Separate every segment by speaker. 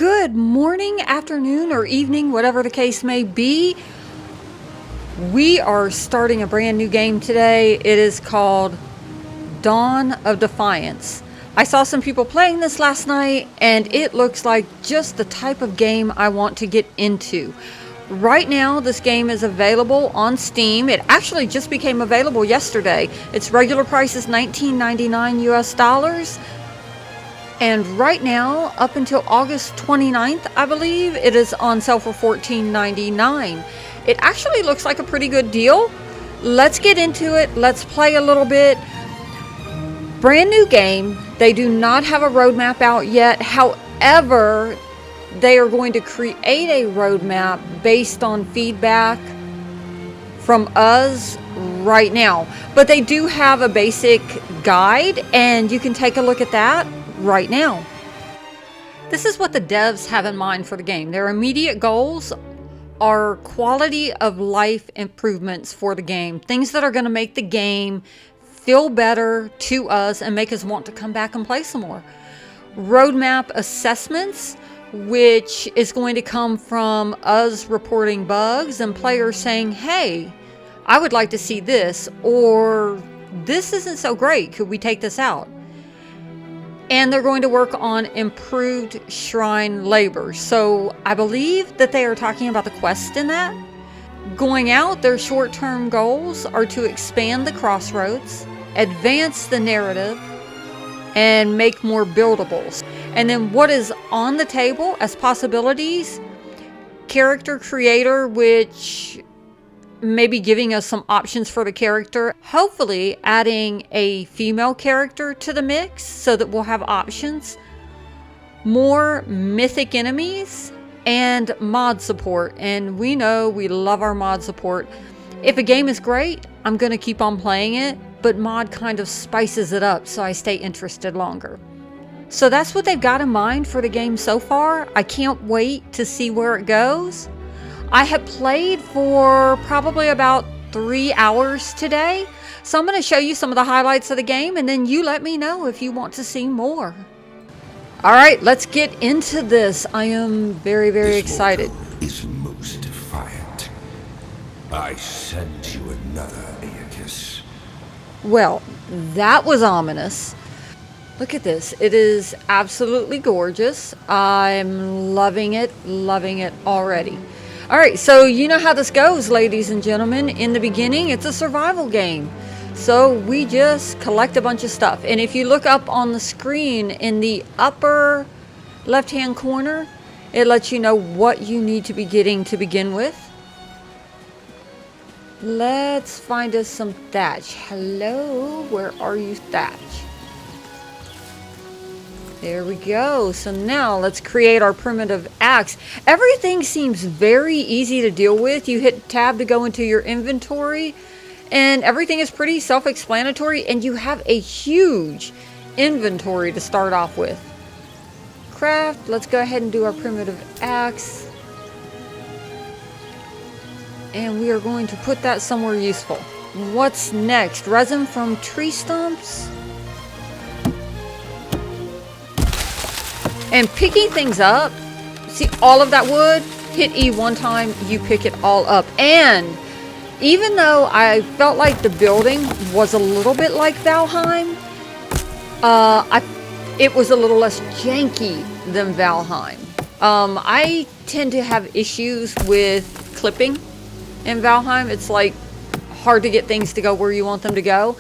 Speaker 1: Good morning, afternoon, or evening, whatever the case may be. We are starting a brand new game today. It is called Dawn of Defiance. I saw some people playing this last night, and it looks like just the type of game I want to get into. Right now, this game is available on Steam. It actually just became available yesterday. Its regular price is $19.99 US. And right now, up until August 29th, I believe, it is on sale for $14.99. It actually looks like a pretty good deal. Let's get into it. Let's play a little bit. Brand new game. They do not have a roadmap out yet. However, they are going to create a roadmap based on feedback from us right now. But they do have a basic guide, and you can take a look at that right now. This is what the devs have in mind for the game. Their immediate goals are quality of life improvements for the game. Things that are going to make the game feel better to us and make us want to come back and play some more. Roadmap assessments, which is going to come from us reporting bugs and players saying, hey, I would like to see this, or this isn't so great, could we take this out? And they're going to work on improved shrine labor. So I believe that they are talking about the quest in that. Going out, their short-term goals are to expand the crossroads, advance the narrative, and make more buildables. And then what is on the table as possibilities? Character creator, which maybe giving us some options for the character. Hopefully adding a female character to the mix so that we'll have options. More mythic enemies and mod support. And we know we love our mod support. If a game is great, I'm going to keep on playing it, but mod kind of spices it up so I stay interested longer. So that's what they've got in mind for the game so far. I can't wait to see where it goes. I have played for probably about 3 hours today. So I'm going to show you some of the highlights of the game, and then you let me know if you want to see more. All right, let's get into this. I am very, very excited.
Speaker 2: This is most defiant. I send you another Aeacus.
Speaker 1: Well, that was ominous. Look at this. It is absolutely gorgeous. I'm loving it already. All right, so you know how this goes, ladies and gentlemen. In the beginning, it's a survival game. So we just collect a bunch of stuff. And if you look up on the screen in the upper left-hand corner, it lets you know what you need to be getting to begin with. Let's find us some thatch. Hello, where are you, thatch? There we go. So now let's create our primitive axe. Everything seems very easy to deal with. You hit tab to go into your inventory, and everything is pretty self-explanatory, and you have a huge inventory to start off with. Craft. Let's go ahead and do our primitive axe. And we are going to put that somewhere useful. What's next? Resin from tree stumps. And picking things up, see all of that wood, hit E one time, you pick it all up. And even though I felt like the building was a little bit like Valheim, it was a little less janky than Valheim. I tend to have issues with clipping in Valheim. It's like hard to get things to go where you want them to go.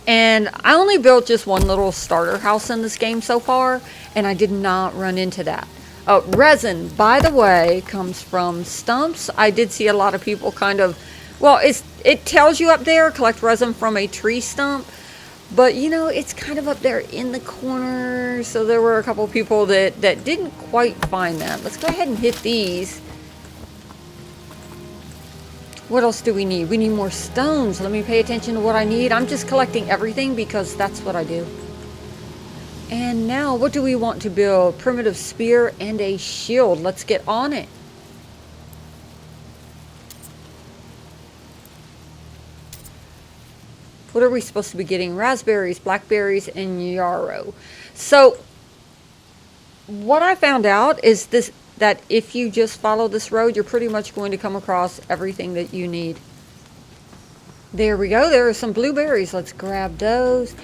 Speaker 1: And I only built just one little starter house in this game so far, and I did not run into that. Resin, by the way, comes from stumps. I did see a lot of people kind of, well, it tells you up there, collect resin from a tree stump, but you know, it's kind of up there in the corner, so there were a couple of people that didn't quite find that. Let's go ahead and hit these. What else do we need? We need more stones. Let me pay attention to what I need. I'm just collecting everything because that's what I do. And now, what do we want to build? Primitive spear and a shield. Let's get on it. What are we supposed to be getting? Raspberries, blackberries, and yarrow. So, what I found out is that if you just follow this road, you're pretty much going to come across everything that you need. There we go. There are some blueberries. Let's grab those.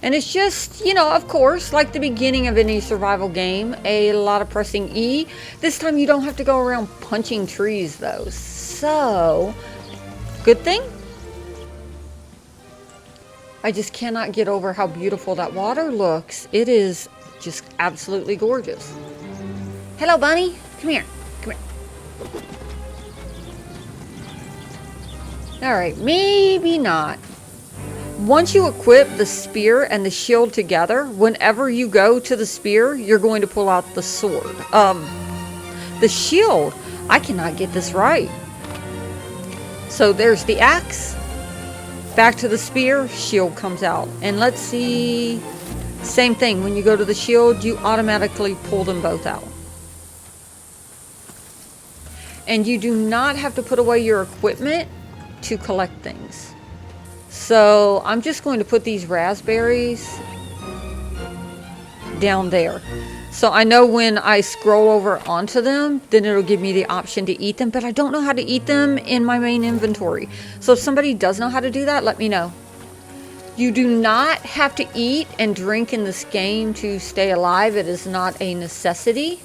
Speaker 1: And it's just, you know, of course, like the beginning of any survival game, a lot of pressing E. This time you don't have to go around punching trees, though. So, good thing. I just cannot get over how beautiful that water looks. It is just absolutely gorgeous. Hello, bunny. Come here. Come here. All right, maybe not. Once you equip the spear and the shield together, whenever you go to the spear, you're going to pull out the sword. The shield, I cannot get this right. So there's the axe. Back to the spear, shield comes out. And let's see, same thing. When you go to the shield, you automatically pull them both out. And you do not have to put away your equipment to collect things. So I'm just going to put these raspberries down there. So I know when I scroll over onto them, then it'll give me the option to eat them, but I don't know how to eat them in my main inventory. So if somebody does know how to do that, let me know. You do not have to eat and drink in this game to stay alive. It is not a necessity.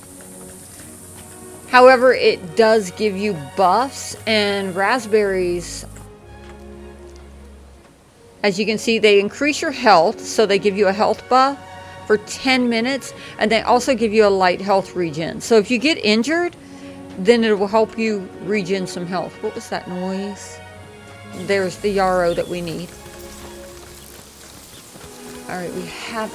Speaker 1: However, it does give you buffs, and raspberries, as you can see, they increase your health, so they give you a health buff for 10 minutes, and they also give you a light health regen. So if you get injured, then it will help you regen some health. What was that noise? There's the yarrow that we need. Alright, we have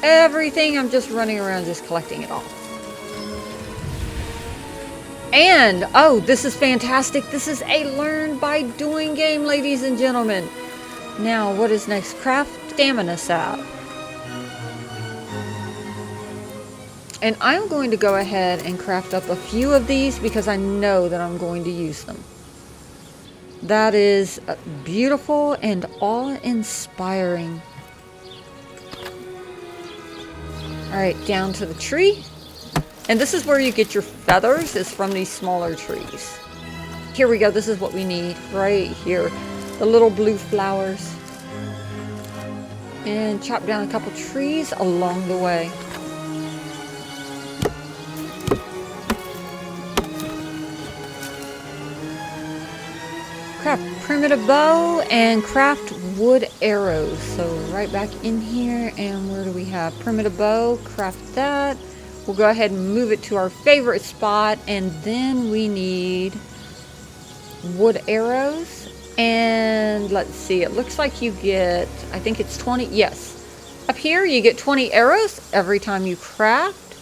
Speaker 1: everything. I'm just running around just collecting it all. And, oh, this is fantastic. This is a learn by doing game, ladies and gentlemen. Now, what is next? Craft stamina sap. And I'm going to go ahead and craft up a few of these because I know that I'm going to use them. That is beautiful and awe-inspiring. Alright, down to the tree. And this is where you get your feathers, is from these smaller trees. Here we go. This is what we need right here. The little blue flowers. And chop down a couple trees along the way. Craft primitive bow and craft wood arrows. So right back in here, and where do we have primitive bow? Craft that. We'll go ahead and move it to our favorite spot, and then we need wood arrows. And let's see, it looks like you get, I think it's 20, yes. Up here you get 20 arrows every time you craft.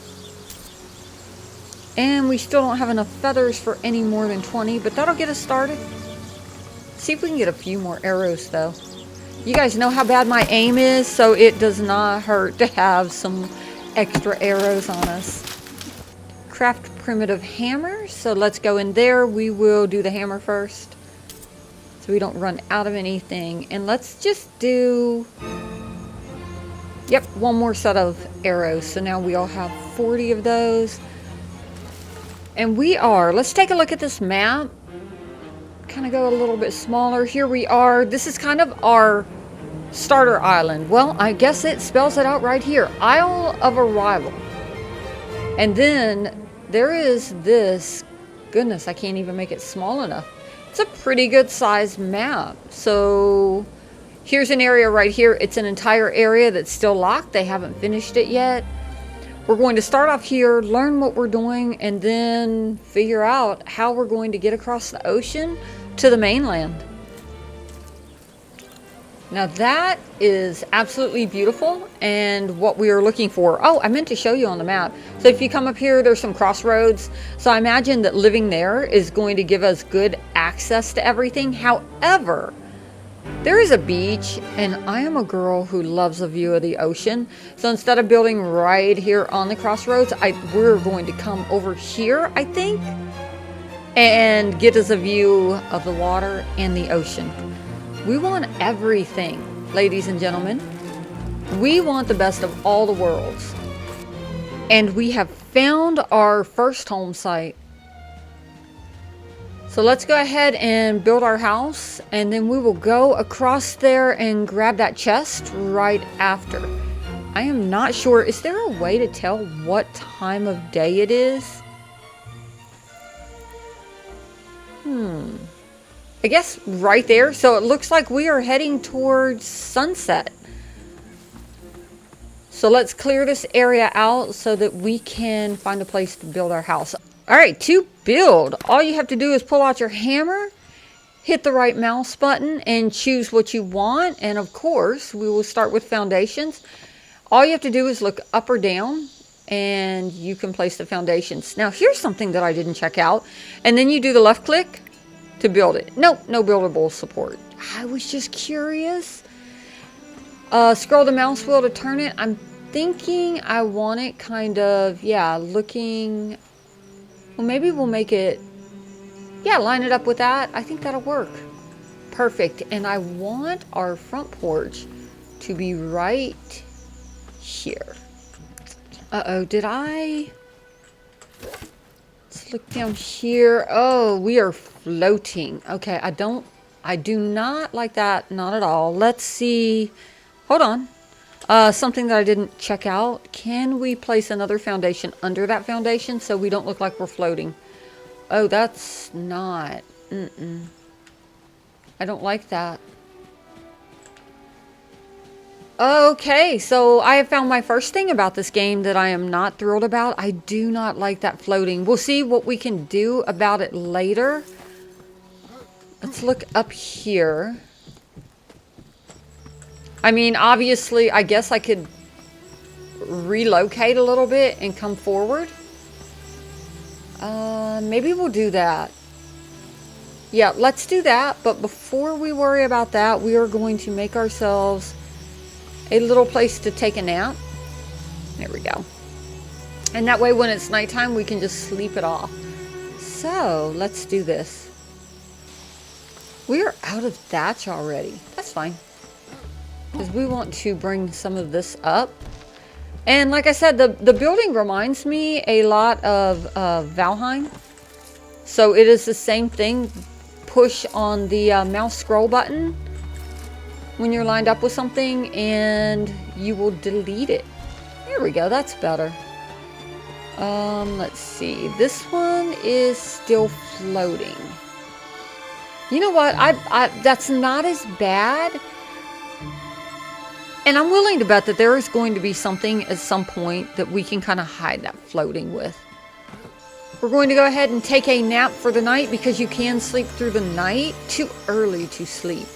Speaker 1: And we still don't have enough feathers for any more than 20, but that'll get us started. See if we can get a few more arrows though. You guys know how bad my aim is, so it does not hurt to have some extra arrows on us. Craft primitive hammer. So let's go in there. We will do the hammer first, so we don't run out of anything. And let's just do, yep, one more set of arrows. So now we all have 40 of those. And we are, let's take a look at this map. Kind of go a little bit smaller. Here we are. This is kind of our starter island. Well, I guess it spells it out right here. Isle of Arrival. And then there is this, goodness, I can't even make it small enough. It's a pretty good sized map. So here's an area right here. It's an entire area that's still locked. They haven't finished it yet. We're going to start off here, learn what we're doing, and then figure out how we're going to get across the ocean to the mainland. Now that is absolutely beautiful and what we are looking for. Oh, I meant to show you on the map. So if you come up here, there's some crossroads. So I imagine that living there is going to give us good access to everything. However, there is a beach, and I am a girl who loves a view of the ocean. So instead of building right here on the crossroads, we're going to come over here, I think, and get us a view of the water and the ocean. We want everything, ladies and gentlemen. We want the best of all the worlds. And we have found our first home site. So let's go ahead and build our house, and then we will go across there and grab that chest right after. I am not sure. Is there a way to tell what time of day it is? I guess right there. So it looks like we are heading towards sunset. So let's clear this area out so that we can find a place to build our house. All right, to build, all you have to do is pull out your hammer, hit the right mouse button, and choose what you want. And of course, we will start with foundations. All you have to do is look up or down, and you can place the foundations. Now, here's something that I didn't check out. And then you do the left click to build it. Nope, no buildable support. I was just curious. Scroll the mouse wheel to turn it. I'm thinking I want it kind of, yeah, looking... Well, maybe we'll make it, yeah, line it up with that. I think that'll work. Perfect. And I want our front porch to be right here. Uh-oh, did I? Let's look down here. Oh, we are floating. Okay, I do not like that. Not at all. Let's see. Hold on. Something that I didn't check out. Can we place another foundation under that foundation so we don't look like we're floating? Oh, that's not. I don't like that. Okay, so I have found my first thing about this game that I am not thrilled about. I do not like that floating. We'll see what we can do about it later. Let's look up here. I mean, obviously, I guess I could relocate a little bit and come forward. Maybe we'll do that. Yeah, let's do that. But before we worry about that, we are going to make ourselves a little place to take a nap. There we go. And that way, when it's nighttime, we can just sleep it off. So, let's do this. We are out of thatch already. That's fine. Because we want to bring some of this up. And like I said, the building reminds me a lot of Valheim. So it is the same thing. Push on the mouse scroll button when you're lined up with something, and you will delete it. There we go. That's better. Let's see. This one is still floating. You know what? That's not as bad. And I'm willing to bet that there is going to be something at some point that we can kind of hide that floating with. We're going to go ahead and take a nap for the night because you can sleep through the night. Too early to sleep.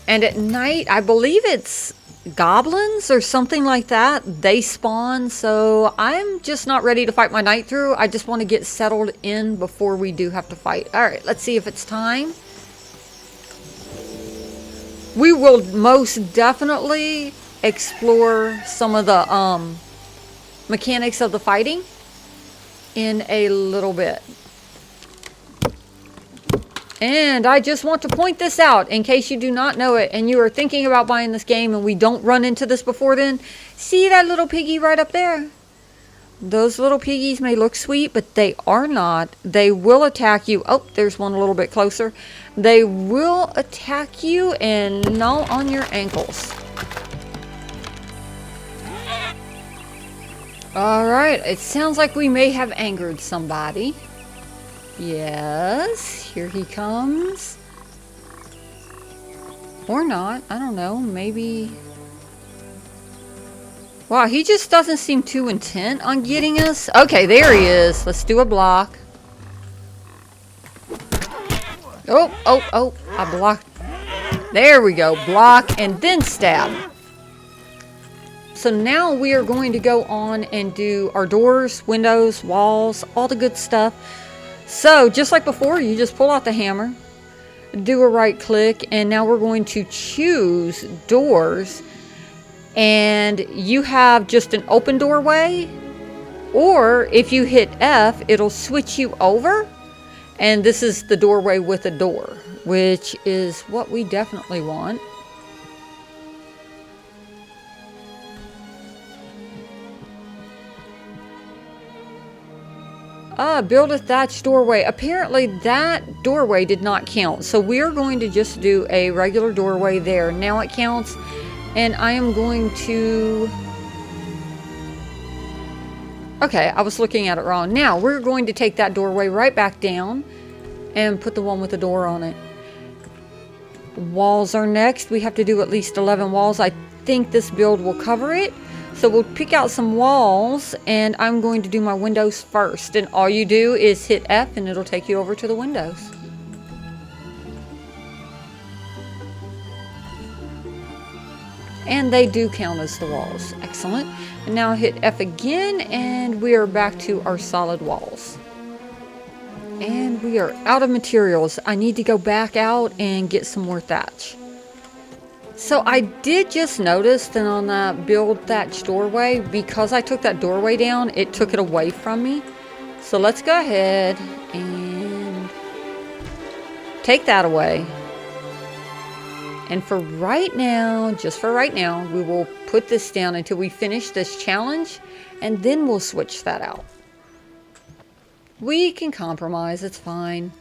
Speaker 1: And at night, I believe it's goblins or something like that. They spawn. So I'm just not ready to fight my night through. I just want to get settled in before we do have to fight. All right, let's see if it's time. We will most definitely explore some of the mechanics of the fighting in a little bit. And I just want to point this out in case you do not know it and you are thinking about buying this game and we don't run into this before then. See that little piggy right up there? Those little piggies may look sweet, but they are not. They will attack you. Oh, there's one a little bit closer. They will attack you and gnaw on your ankles. Alright, it sounds like we may have angered somebody. Yes, here he comes. Or not, I don't know, maybe... Wow, he just doesn't seem too intent on getting us. Okay, there he is. Let's do a block. Oh, I blocked. There we go, block and then stab. So now we are going to go on and do our doors, windows, walls, all the good stuff. So just like before, you just pull out the hammer, do a right click, and now we're going to choose doors. And you have just an open doorway, or if you hit F, it'll switch you over. And this is the doorway with a door, which is what we definitely want. Build a thatched doorway. Apparently that doorway did not count. So we're going to just do a regular doorway there. Now it counts. And I am going to... Okay, I was looking at it wrong. Now we're going to take that doorway right back down and put the one with the door on it. Walls are next. We have to do at least 11 walls. I think this build will cover it. So we'll pick out some walls, and I'm going to do my windows first. And all you do is hit F and it'll take you over to the windows. And they do count as the walls. Excellent. And now hit F again, and we are back to our solid walls. And we are out of materials. I need to go back out and get some more thatch. So I did just notice that on that build thatch doorway, because I took that doorway down, it took it away from me. So let's go ahead and take that away. And for right now, just for right now, we will put this down until we finish this challenge, and then we'll switch that out. We can compromise, it's fine.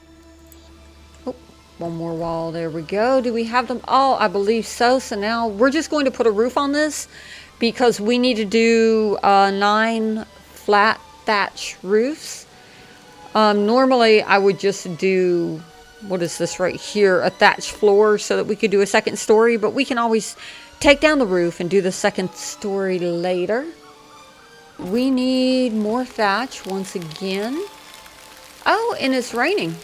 Speaker 1: One more wall, there we go. Do we have them all? I believe so. So now we're just going to put a roof on this because we need to do 9 flat thatch roofs. Normally I would just do, what is this right here, a thatch floor so that we could do a second story, but we can always take down the roof and do the second story later. We need more thatch once again. Oh, and it's raining.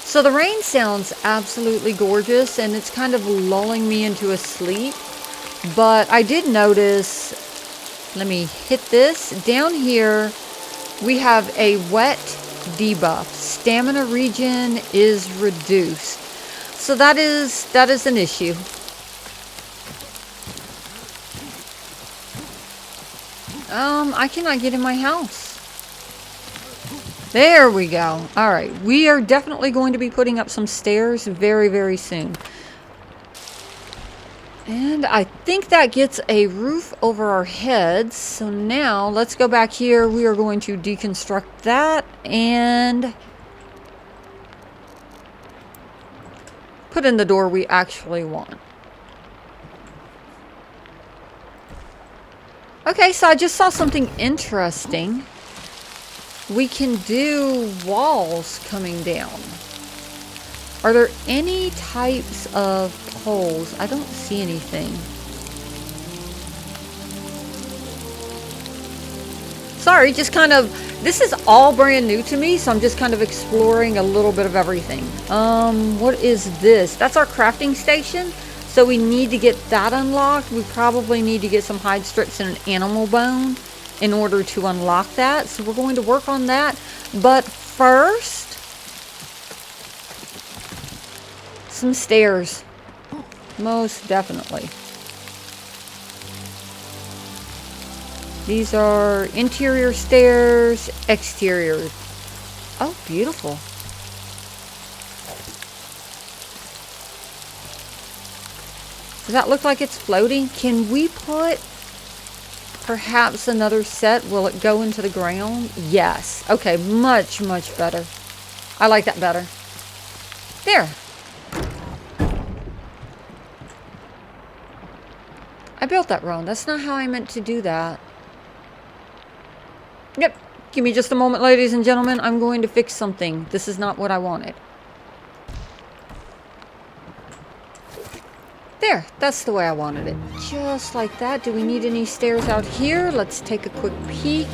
Speaker 1: So the rain sounds absolutely gorgeous, and it's kind of lulling me into a sleep. But I did notice, let me hit this. Down here, we have a wet debuff. Stamina regen is reduced. So that is an issue. I cannot get in my house. There we go. All right. We are definitely going to be putting up some stairs very, very soon. And I think that gets a roof over our heads. So now let's go back here. We are going to deconstruct that and put in the door we actually want. Okay, so I just saw something interesting. We can do walls coming down. Are there any types of poles? I don't see anything. Sorry, just kind of, this is all brand new to me, so I'm just kind of exploring a little bit of everything. What is this? That's our crafting station. So we need to get that unlocked. We probably need to get some hide strips and an animal bone in order to unlock that. So we're going to work on that. But first, some stairs. Most definitely. These are interior stairs, exterior. Oh, beautiful. Does that look like it's floating? Can we put perhaps another set? Will it go into the ground? Yes. Okay, much, much better. I like that better. There. I built that wrong. That's not how I meant to do that. Yep. Give me just a moment, ladies and gentlemen. I'm going to fix something. This is not what I wanted. There, that's the way I wanted it. Just like that. Do we need any stairs out here? Let's take a quick peek.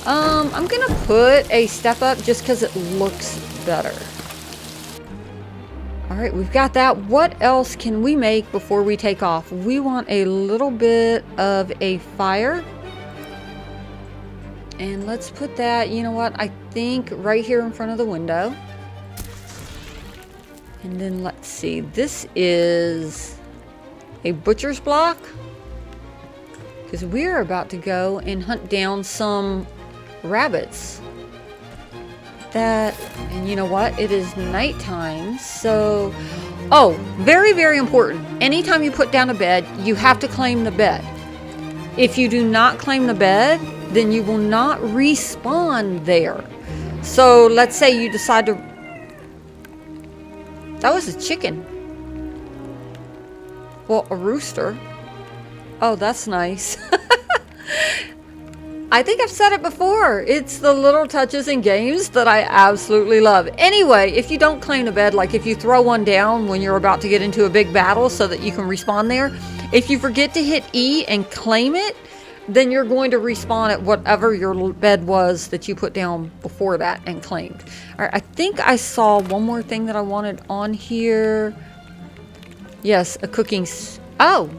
Speaker 1: I'm gonna put a step up just because it looks better. Alright, we've got that. What else can we make before we take off? We want a little bit of a fire. And let's put that, you know what, I think right here in front of the window. And then let's see, this is a butcher's block because we're about to go and hunt down some rabbits. And you know what? It is nighttime, so... Oh, very, very important. Anytime you put down a bed, you have to claim the bed. If you do not claim the bed, then you will not respawn there. So let's say you decide to... That was a chicken. Well, a rooster. Oh, that's nice. I think I've said it before. It's the little touches in games that I absolutely love. Anyway, if you don't claim a bed, like if you throw one down when you're about to get into a big battle so that you can respawn there, if you forget to hit E and claim it, then you're going to respawn at whatever your bed was that you put down before that and claimed. All right, I think I saw one more thing that I wanted on here. Yes, a cooking... Oh!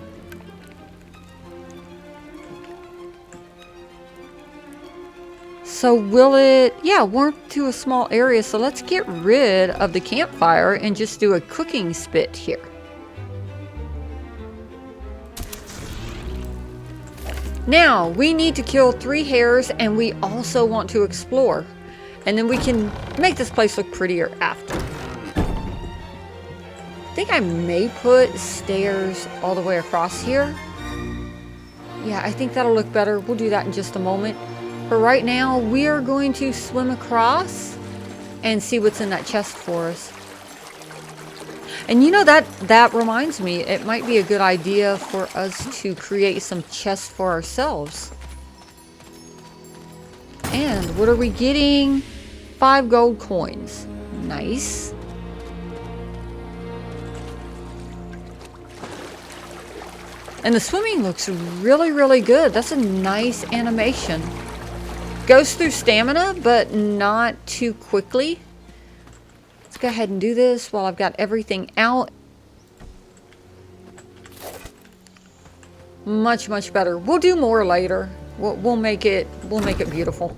Speaker 1: So will it... Yeah, warm to a small area. So let's get rid of the campfire and just do a cooking spit here. Now, we need to kill 3 hares, and we also want to explore. And then we can make this place look prettier after. I think I may put stairs all the way across here. Yeah, I think that'll look better. We'll do that in just a moment. For right now, we are going to swim across and see what's in that chest for us. And you know, that reminds me, it might be a good idea for us to create some chests for ourselves. And what are we getting? 5 gold coins. Nice. And the swimming looks really, really good. That's a nice animation. Goes through stamina, but not too quickly. Let's go ahead and do this while I've got everything out. Much, much better. We'll do more later. We'll make it beautiful.